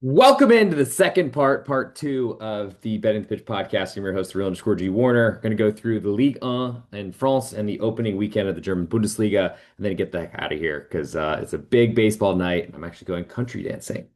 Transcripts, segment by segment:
Welcome into the second part two of the Betting the Pitch podcast. I'm your host, real underscore G Warner. Going to go through the Ligue 1 in France and the opening weekend of the German Bundesliga, and then get the heck out of here because it's a big baseball night. I'm actually going country dancing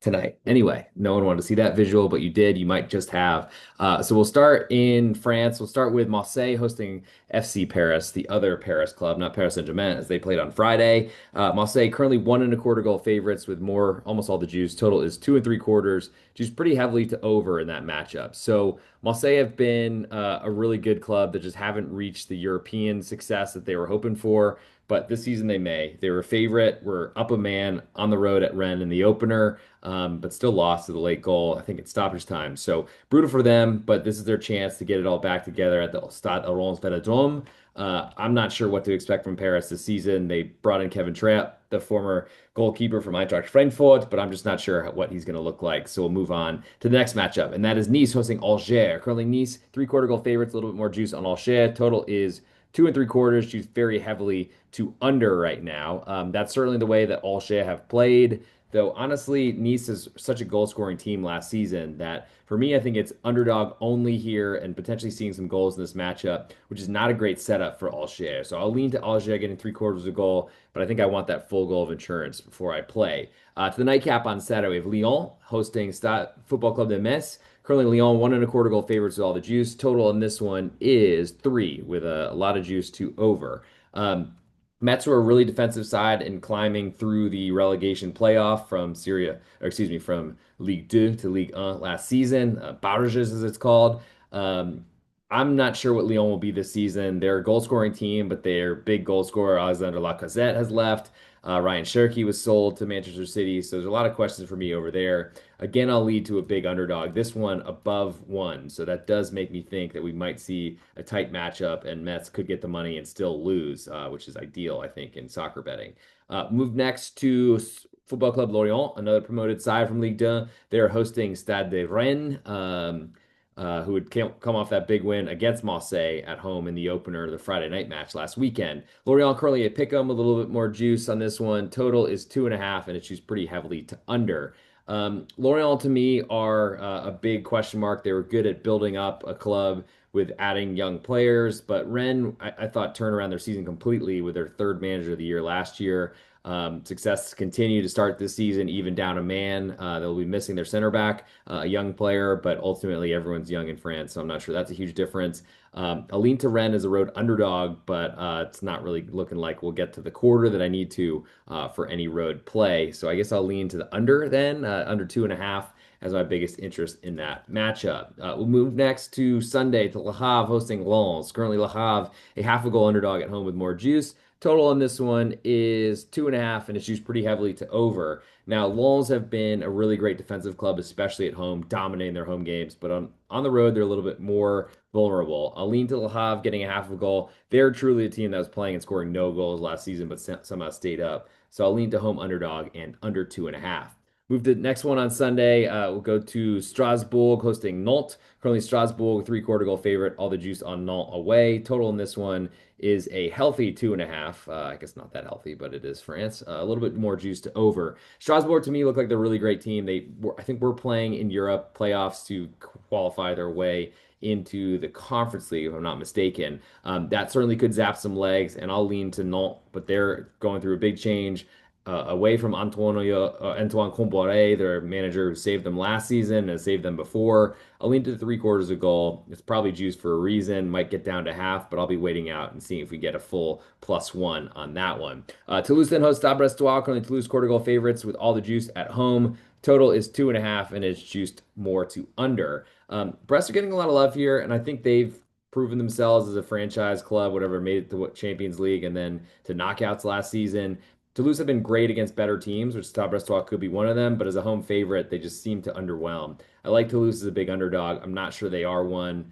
tonight. Anyway, no one wanted to see that visual, but you did. You might just have. So we'll start in France. We'll start with Marseille hosting FC Paris, the other Paris club, not Paris Saint-Germain, as they played on Friday. Marseille currently 1.25 goal favorites with more, almost all the juice. Total is 2.75. Juice pretty heavily to over in that matchup. So Marseille have been a really good club that just haven't reached the European success that they were hoping for. But this season they may. They were a favorite. Were up a man on the road at Rennes in the opener, but still lost to the late goal. I think it's stoppage time. So brutal for them, but this is their chance to get it all back together at the Stade Orange Velodrome. I'm not sure what to expect from Paris this season. They brought in Kevin Trapp, the former goalkeeper from Eintracht Frankfurt, but I'm just not sure what he's going to look like. So we'll move on to the next matchup, and that is Nice hosting Angers. Currently Nice, 3/4 goal favorites, a little bit more juice on Angers. Total is 2.75. She's very heavily to under right now. That's certainly the way that Angers have played. Though honestly, Nice is such a goal scoring team last season that for me, I think it's underdog only here and potentially seeing some goals in this matchup, which is not a great setup for Angers. So I'll lean to Angers getting 3/4 of a goal, but I think I want that full goal of insurance before I play. To the nightcap on Saturday, we have Lyon hosting Stade Football Club de Metz. Currently, Lyon 1.25 goal favorites with all the juice. Total in this one is three, with a lot of juice to over. Mets were a really defensive side and climbing through the relegation playoff from Syria, or excuse me, from Ligue 2 to Ligue 1 last season. Barrages, as it's called. Um, I'm not sure what Lyon will be this season. They're a goal scoring team, but their big goal scorer, Alexander Lacazette, has left. Ryan Cherky was sold to Manchester City. So there's a lot of questions for me over there. Again, I'll lead to a big underdog. This one above one. So that does make me think that we might see a tight matchup and Mets could get the money and still lose, which is ideal, I think, in soccer betting. Move next to Football Club Lorient, another promoted side from Ligue 2. They're hosting Stade de Rennes. Who would come off that big win against Marseille at home in the opener of the Friday night match last weekend. Lorient currently at Pick'em, a little bit more juice on this one. Total is 2.5, and it's juiced pretty heavily to under. Lorient to me are a big question mark. They were good at building up a club with adding young players, but Rennes, I thought, turned around their season completely with their third manager of the year last year. Success continue to start this season, even down a man. They'll be missing their center back, a young player, but ultimately everyone's young in France, so I'm not sure that's a huge difference. I'll lean to Rennes as a road underdog, but it's not really looking like we'll get to the quarter that I need to for any road play. So I guess I'll lean to the under then, under 2.5 as my biggest interest in that matchup. We'll move next to Sunday to Le Havre hosting Lens. Currently, Le Havre, a half a goal underdog at home with more juice. Total on this one is 2.5, and it's used pretty heavily to over. Now, Lens have been a really great defensive club, especially at home, dominating their home games. But on the road, they're a little bit more vulnerable. I'll lean to Le Havre getting a half a goal. They're truly a team that was playing and scoring no goals last season, but somehow stayed up. So I'll lean to home underdog and under 2.5. Move to the next one on Sunday. We'll go to Strasbourg hosting Nantes. Currently, Strasbourg, 3/4 goal favorite. All the juice on Nantes away. Total in this one is a healthy 2.5. I guess not that healthy, but it is France. A little bit more juice to over. Strasbourg to me look like they're a really great team. I think we're playing in Europe playoffs to qualify their way into the Conference League, if I'm not mistaken. That certainly could zap some legs, and I'll lean to Nantes, but they're going through a big change away from Antoine Comboiré, their manager who saved them last season and saved them before. I'll lean to the 3/4 a goal. It's probably juiced for a reason. Might get down to half, but I'll be waiting out and seeing if we get a full +1 on that one. Toulouse then hosts Stade Brestois. Currently Toulouse quarter goal favorites with all the juice at home. Total is 2.5, and it's juiced more to under. Brest are getting a lot of love here, and I think they've proven themselves as a franchise club, whatever, made it to what Champions League and then to knockouts last season. Toulouse have been great against better teams, which Stade Brestois could be one of them, but as a home favorite, they just seem to underwhelm. I like Toulouse as a big underdog. I'm not sure they are one.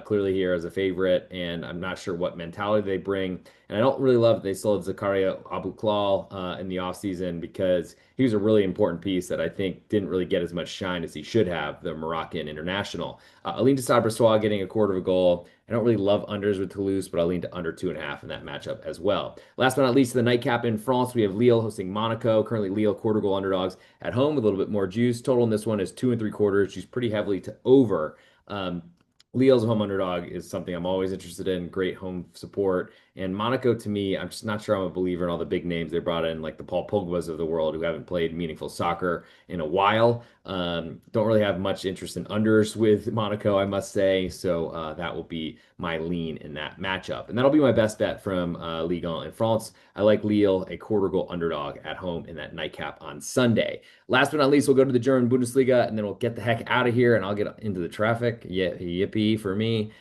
clearly here as a favorite, and I'm not sure what mentality they bring. And I don't really love that they sold Zakaria Abuklal in the offseason because he was a really important piece that I think didn't really get as much shine as he should have, the Moroccan international. Aline Desabre getting a quarter of a goal. I don't really love unders with Toulouse, but I'll lean to under 2.5 in that matchup as well. Last but not least, the nightcap in France, we have Lille hosting Monaco. Currently, Lille quarter goal underdogs at home with a little bit more juice. Total in this one is 2 and 3/4. She's pretty heavily to over. Um, Lille's home underdog is something I'm always interested in. Great home support. And Monaco, to me, I'm just not sure I'm a believer in all the big names they brought in, like the Paul Pogbas of the world, who haven't played meaningful soccer in a while. Don't really have much interest in unders with Monaco, I must say. So that will be my lean in that matchup. And that'll be my best bet from Ligue 1 in France. I like Lille, a quarter goal underdog at home in that nightcap on Sunday. Last but not least, we'll go to the German Bundesliga and then we'll get the heck out of here and I'll get into the traffic. Yeah, yippee for me.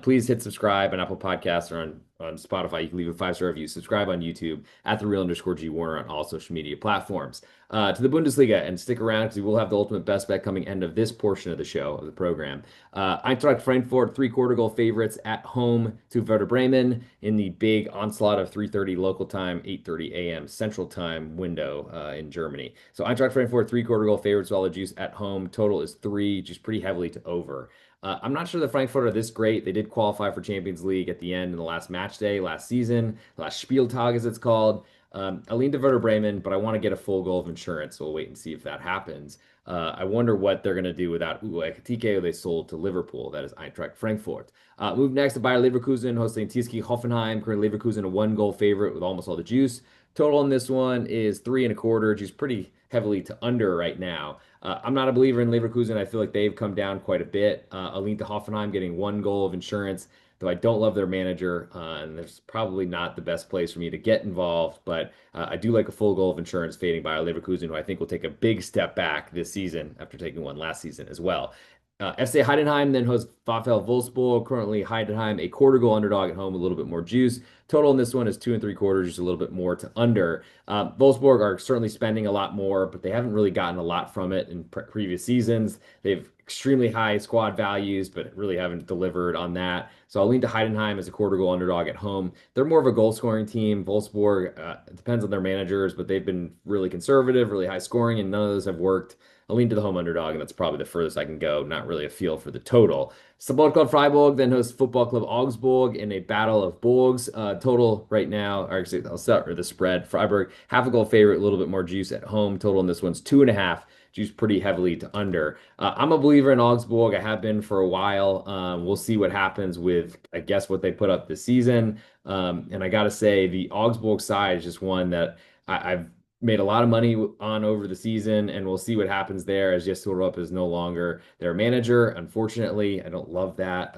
Please hit subscribe on Apple Podcasts or on Spotify. You can leave a 5-star review. Subscribe on YouTube at the real underscore G Warner on all social media platforms. To the Bundesliga and stick around because we will have the ultimate best bet coming end of this portion of the show of the program. Eintracht Frankfurt, three-quarter goal favorites at home to Werder Bremen in the big onslaught of 3:30 local time, 8:30 a.m. Central Time window in Germany. So Eintracht Frankfurt, three-quarter goal favorites, all the juice at home. Total is 3, just pretty heavily to over. I'm not sure the Frankfurt are this great. They did qualify for Champions League at the end in the last match day last season, last Spieltag as it's called. I lean to Werder Bremen, but I want to get a full goal of insurance, so we'll wait and see if that happens. I wonder what they're going to do without Ugo Ekitike, who they sold to Liverpool. That is Eintracht Frankfurt. Move next to Bayer Leverkusen, hosting TSG Hoffenheim. Currently Leverkusen a one-goal favorite with almost all the juice. Total in this one is 3 and 1/4. Juice pretty heavily to under right now. I'm not a believer in Leverkusen. I feel like they've come down quite a bit. I lean to Hoffenheim getting one goal of insurance, though I don't love their manager, and there's probably not the best place for me to get involved. But I do like a full goal of insurance fading by Leverkusen, who I think will take a big step back this season after taking one last season as well. FC Heidenheim then hosts VfL Wolfsburg. Currently, Heidenheim a quarter goal underdog at home, a little bit more juice. Total in this one is 2 and 3/4, just a little bit more to under. Wolfsburg are certainly spending a lot more, but they haven't really gotten a lot from it in previous seasons. They've extremely high squad values, but really haven't delivered on that. So I'll lean to Heidenheim as a quarter goal underdog at home. They're more of a goal scoring team. Wolfsburg, it depends on their managers, but they've been really conservative, really high scoring, and none of those have worked. I'll lean to the home underdog, and that's probably the furthest I can go. Not really a feel for the total. Support Club Freiburg then hosts Football Club Augsburg in a battle of Borgs. Total right now, or actually, I'll start with the spread. Freiburg, half a goal favorite, a little bit more juice at home. Total in this one's 2.5. Juice pretty heavily to under. I'm a believer in Augsburg. I have been for a while. We'll see what happens with, I guess, what they put up this season. And I got to say, the Augsburg side is just one that I've made a lot of money on over the season, and we'll see what happens there as Jes Torup is no longer their manager. Unfortunately, I don't love that,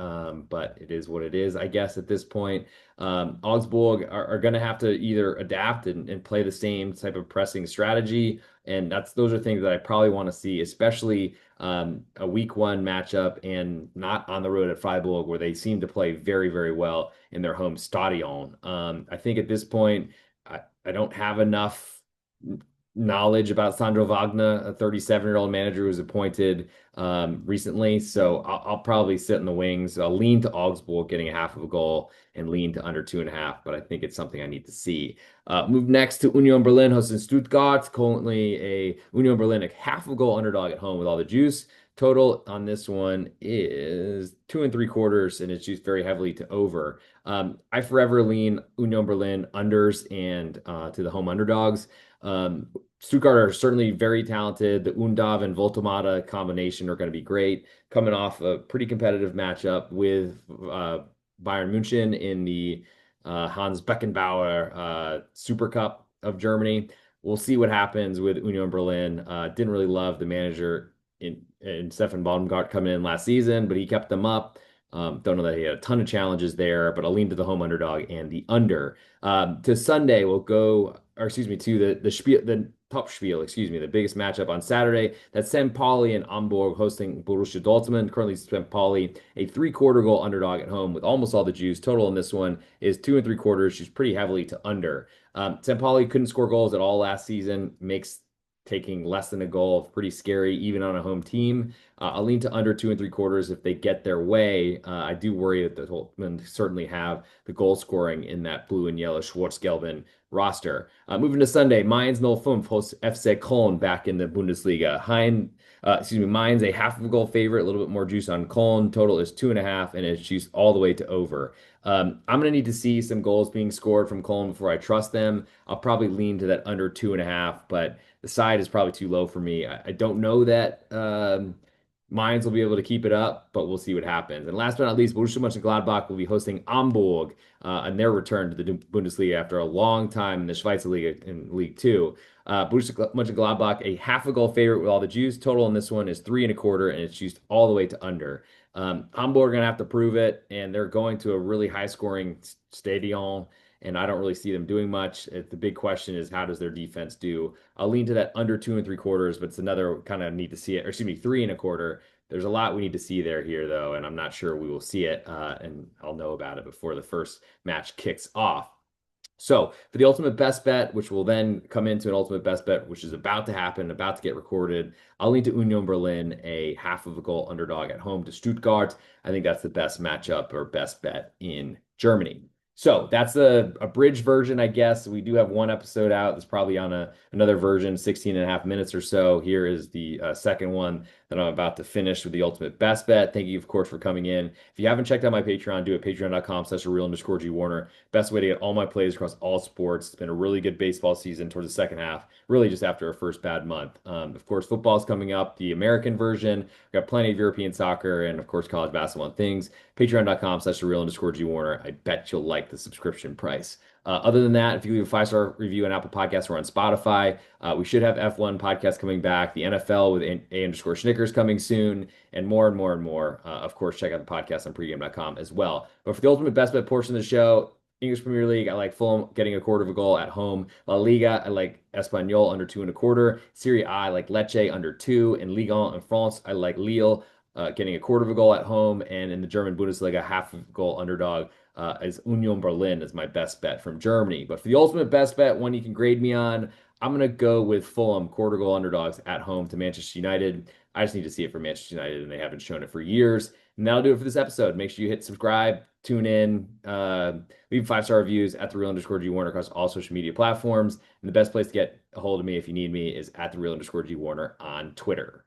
but it is what it is, I guess, at this point. Augsburg are going to have to either adapt and play the same type of pressing strategy, and those are things that I probably want to see, especially a week one matchup and not on the road at Freiburg, where they seem to play very, very well in their home stadion. I think at this point, I don't have enough knowledge about Sandro Wagner, a 37-year-old manager who was appointed recently. So I'll probably sit in the wings. I'll lean to Augsburg getting a half of a goal and lean to under 2.5, but I think it's something I need to see. Move next to Union Berlin hosting Stuttgart. Currently a Union Berlin a half a goal underdog at home with all the juice. Total on this one is 2 and 3/4, and it's juiced very heavily to over. I forever lean Union Berlin unders and to the home underdogs. Stuttgart are certainly very talented. The Undav and Voltomata combination are going to be great. Coming off a pretty competitive matchup with Bayern München in the Hans Beckenbauer Super Cup of Germany. We'll see what happens with Union Berlin. Didn't really love the manager in Stefan Baumgart coming in last season, but he kept them up. Don't know that he had a ton of challenges there, but I'll lean to the home underdog and the under. To Sunday, we'll go, or excuse me, to the top spiel, excuse me, the biggest matchup on Saturday. That's St. Pauli and Hamburg hosting Borussia Dortmund. Currently, St. Pauli a three-quarter goal underdog at home with almost all the juice. Total in this one is 2 and 3/4. She's pretty heavily to under. St. Pauli couldn't score goals at all last season. Makes taking less than a goal, pretty scary, even on a home team. I'll lean to under 2 and 3/4 if they get their way. I do worry that the Holtman certainly have the goal scoring in that blue and yellow Schwarz-Gelben roster. Moving to Sunday, Mainz 05 hosts FC Köln back in the Bundesliga. Mainz a half of a goal favorite, a little bit more juice on Köln. Total is 2.5, and it's juiced all the way to over. I'm going to need to see some goals being scored from Köln before I trust them. I'll probably lean to that under 2.5, but the side is probably too low for me. I don't know that Mainz will be able to keep it up, but we'll see what happens. And last but not least, Borussia Mönchengladbach will be hosting Hamburg on their return to the Bundesliga after a long time in the Schweizer Liga in League Two. Borussia Mönchengladbach, a half a goal favorite with all the juice. Total in this one is 3.25, and it's juiced all the way to under. Hamburg are going to have to prove it, and they're going to a really high-scoring stadion, and I don't really see them doing much. The big question is, how does their defense do? I'll lean to that under 2 and 3/4, but it's another kind of need to see it, or excuse me, 3.25. There's a lot we need to see there here, though, and I'm not sure we will see it, and I'll know about it before the first match kicks off. So for the ultimate best bet, which will then come into an ultimate best bet, which is about to happen, about to get recorded, I'll lean to Union Berlin, a half of a goal underdog at home to Stuttgart. I think that's the best matchup or best bet in Germany. So that's a abridged version, I guess. We do have one episode out that's probably on another version, 16 and a half minutes or so. Here is the second one that I'm about to finish with the ultimate best bet. Thank you, of course, for coming in. If you haven't checked out my Patreon, do it, patreon.com/real_G Warner. Best way to get all my plays across all sports. It's been a really good baseball season towards the second half, really just after our first bad month. Of course, football is coming up, the American version. We've got plenty of European soccer and, of course, college basketball and things. Patreon.com/real_G Warner. I bet you'll like the subscription price. Other than that, if you leave a 5-star review on Apple Podcasts or on Spotify, we should have F1 podcast coming back, the NFL with A_Schnickers coming soon, and more and more and more. Of course, check out the podcast on pregame.com as well. But for the ultimate best bet portion of the show, English Premier League, I like Fulham getting a quarter of a goal at home. La Liga, I like Espanyol under 2.25. Serie A, I like Lecce under 2. In Ligue 1 in France, I like Lille getting a quarter of a goal at home. And in the German Bundesliga, half of a goal underdog is Union Berlin as my best bet from Germany. But for the ultimate best bet, one you can grade me on, I'm going to go with Fulham quarter goal underdogs at home to Manchester United. I just need to see it for Manchester United, and they haven't shown it for years. And that'll do it for this episode. Make sure you hit subscribe, tune in, leave 5-star reviews at @the_Real_G Warner across all social media platforms. And the best place to get a hold of me if you need me is at @the_Real_G Warner on Twitter.